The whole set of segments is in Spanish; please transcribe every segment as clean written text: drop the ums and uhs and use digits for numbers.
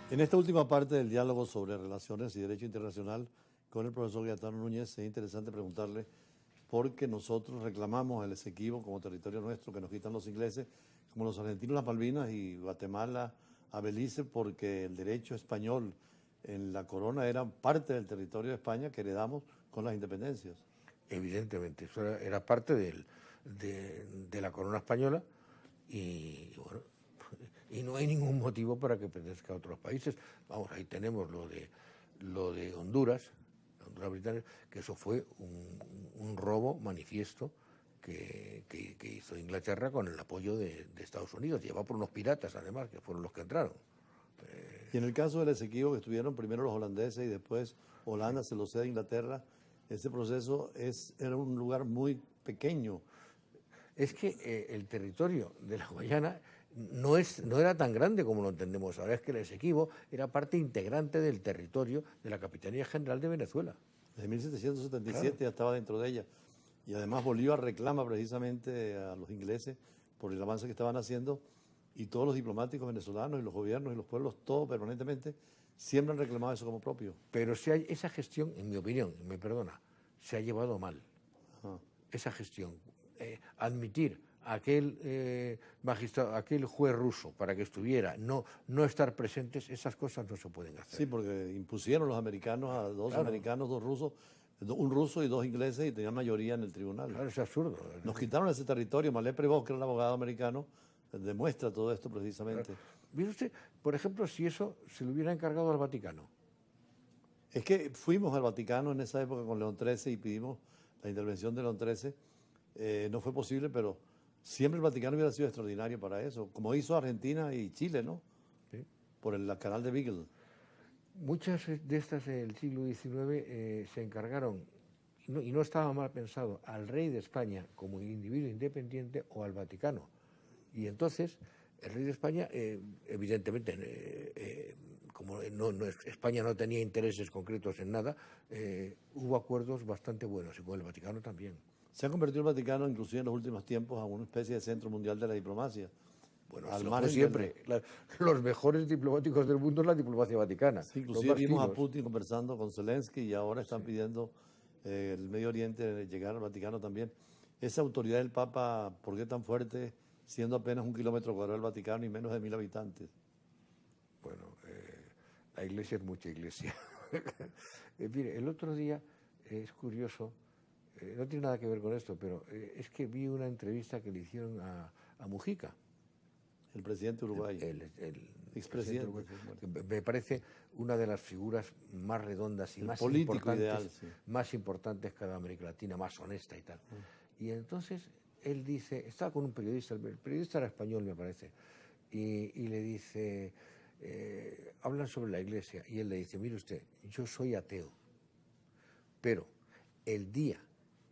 En esta última parte del diálogo sobre relaciones y derecho internacional con el profesor Gaetano Núñez, es interesante preguntarle por qué nosotros reclamamos el Esequibo como territorio nuestro que nos quitan los ingleses, como los argentinos las Malvinas y Guatemala a Belice, porque el derecho español en la corona era parte del territorio de España que heredamos con las independencias. Evidentemente, eso era parte de la corona española y bueno, y no hay ningún motivo para que pertenezca a otros países. Vamos, ahí tenemos lo de Honduras, Honduras británica, que eso fue un robo manifiesto que hizo Inglaterra con el apoyo de Estados Unidos, llevado por unos piratas además, que fueron los que entraron. Y en el caso del Esequibo, que estuvieron primero los holandeses y después Holanda se lo cede a Inglaterra, ese proceso era un lugar muy pequeño. Es que el territorio de la Guayana no era tan grande como lo entendemos ahora, es que el Esequibo era parte integrante del territorio de la Capitanía General de Venezuela. Desde 1777 ya estaba dentro de ella. Y además Bolívar reclama precisamente a los ingleses por el avance que estaban haciendo, y todos los diplomáticos venezolanos y los gobiernos y los pueblos, todos permanentemente, siempre han reclamado eso como propio. Pero esa gestión, en mi opinión, me perdona, se ha llevado mal. Ajá. Esa gestión, admitir a aquel magistrado, aquel juez ruso para que estuviera, no estar presentes, esas cosas no se pueden hacer. Sí, porque impusieron los americanos a dos americanos, dos rusos, un ruso y dos ingleses, y tenían mayoría en el tribunal. Claro, es absurdo. Nos quitaron ese territorio. Malé Prevot, que era el abogado americano, demuestra todo esto precisamente. Claro. ¿Mire usted, por ejemplo, si eso se le hubiera encargado al Vaticano? Es que fuimos al Vaticano en esa época con León XIII y pedimos la intervención de León XIII. No fue posible, pero siempre el Vaticano hubiera sido extraordinario para eso, como hizo Argentina y Chile, ¿no? Sí. Por el canal de Beagle. Muchas de estas del siglo XIX se encargaron, y no estaba mal pensado, al rey de España como individuo independiente o al Vaticano. Y entonces el rey de España, evidentemente, como España no tenía intereses concretos en nada, hubo acuerdos bastante buenos, y con el Vaticano también. Se ha convertido el Vaticano, inclusive en los últimos tiempos, a una especie de centro mundial de la diplomacia. Bueno, al margen siempre. Los mejores diplomáticos del mundo es la diplomacia vaticana. Sí, inclusive vimos a Putin conversando con Zelensky, y ahora están pidiendo el Medio Oriente llegar al Vaticano también. Esa autoridad del Papa, ¿por qué tan fuerte, siendo apenas 1 kilómetro cuadrado el Vaticano y menos de 1000 habitantes? Bueno, la iglesia es mucha iglesia. Mire, el otro día, es curioso, no tiene nada que ver con esto, pero es que vi una entrevista que le hicieron a Mujica. El presidente uruguayo. El expresidente. Me parece una de las figuras más redondas y más importantes, ideal, sí. Más importantes que de América Latina, más honesta y tal. Y entonces él dice, estaba con un periodista, el periodista era español, me parece, y le dice, hablan sobre la iglesia, y él le dice, mire usted, yo soy ateo, pero el día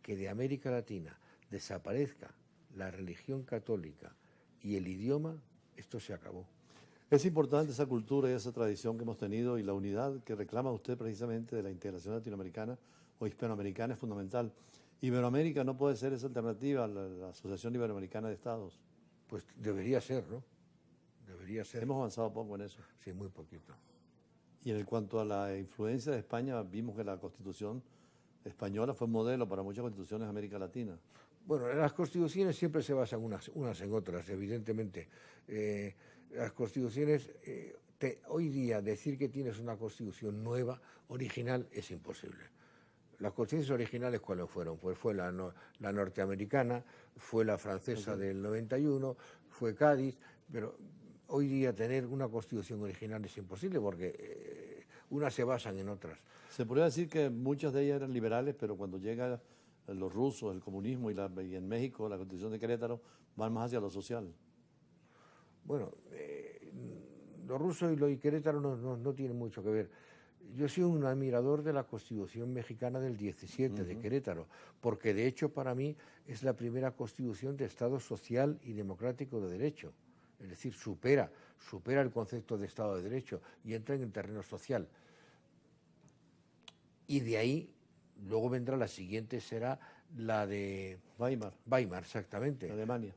que de América Latina desaparezca la religión católica y el idioma, esto se acabó. Es importante esa cultura y esa tradición que hemos tenido, y la unidad que reclama usted precisamente de la integración latinoamericana o hispanoamericana es fundamental. Iberoamérica no puede ser esa alternativa a la Asociación Iberoamericana de Estados. Pues debería ser, ¿no? Debería ser. Hemos avanzado poco en eso. Sí, muy poquito. Y en cuanto a la influencia de España, vimos que la Constitución española fue un modelo para muchas constituciones de América Latina. Bueno, las constituciones siempre se basan unas en otras, evidentemente. Las constituciones, hoy día decir que tienes una constitución nueva, original, es imposible. Las constituciones originales, ¿cuáles fueron? Pues fue la norteamericana, fue la francesa del 91, fue Cádiz, pero hoy día tener una constitución original es imposible porque unas se basan en otras. Se podría decir que muchas de ellas eran liberales, pero cuando llegan los rusos, el comunismo y en México la Constitución de Querétaro, van más hacia lo social. Bueno, los rusos y los Querétaro no tienen mucho que ver. Yo soy un admirador de la Constitución mexicana del 17, de Querétaro, porque de hecho para mí es la primera constitución de Estado social y democrático de derecho. Es decir, supera el concepto de Estado de Derecho y entra en el terreno social. Y de ahí, luego vendrá la siguiente, será la de Weimar. Weimar, exactamente. Alemania.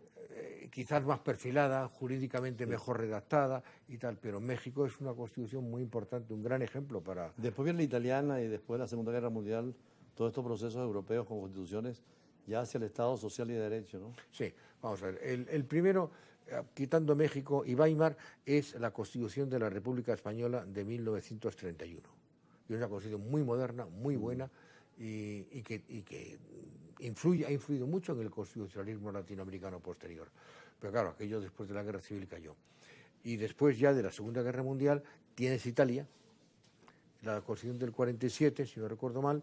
quizás más perfilada, jurídicamente mejor redactada y tal, pero México es una constitución muy importante, un gran ejemplo para... Después viene la italiana y después la Segunda Guerra Mundial, todos estos procesos europeos con constituciones ya hacia el Estado social y de derecho, ¿no? Sí, vamos a ver, el primero, quitando México y Weimar, es la Constitución de la República Española de 1931. Y es una constitución muy moderna, muy buena y que ha influido mucho en el constitucionalismo latinoamericano posterior. Pero claro, aquello después de la Guerra Civil cayó. Y después ya de la Segunda Guerra Mundial tienes Italia, la Constitución del 47, si no recuerdo mal,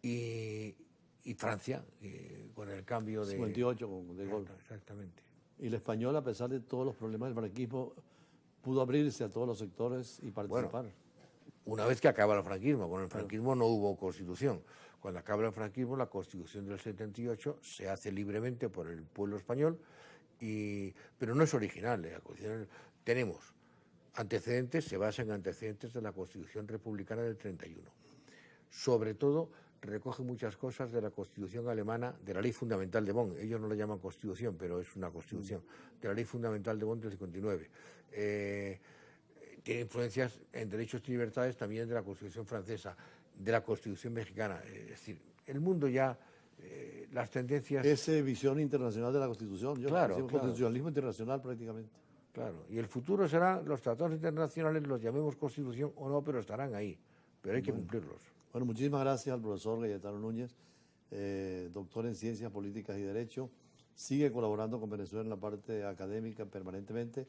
y Francia, con el cambio de... 58 con De Gaulle. Exactamente. Y la española, a pesar de todos los problemas del franquismo, pudo abrirse a todos los sectores y participar. Bueno, una vez que acaba el franquismo, con el franquismo no hubo constitución. Cuando acaba el franquismo, la constitución del 78 se hace libremente por el pueblo español, pero no es original. La constitución, tenemos antecedentes, se basa en antecedentes de la Constitución Republicana del 31. Sobre todo, recoge muchas cosas de la Constitución alemana, de la Ley Fundamental de Bonn. Ellos no lo llaman Constitución, pero es una Constitución. De la Ley Fundamental de Bonn del 59. Tiene influencias en derechos y libertades también de la Constitución francesa, de la Constitución mexicana. Es decir, el mundo ya, las tendencias... Es visión internacional de la Constitución. Claro, constitucionalismo internacional prácticamente. Claro, y el futuro será los tratados internacionales, los llamemos Constitución o no, pero estarán ahí. Pero hay que cumplirlos. Bueno, muchísimas gracias al profesor Cayetano Núñez, doctor en Ciencias Políticas y Derecho. Sigue colaborando con Venezuela en la parte académica permanentemente.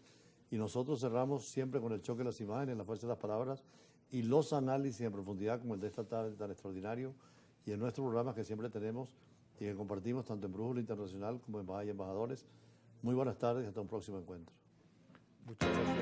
Y nosotros cerramos siempre con el choque de las imágenes, la fuerza de las palabras y los análisis en profundidad como el de esta tarde tan extraordinario y en nuestros programas que siempre tenemos y que compartimos tanto en Brújula Internacional como en Embajada y Embajadores. Muy buenas tardes y hasta un próximo encuentro. Muchas gracias.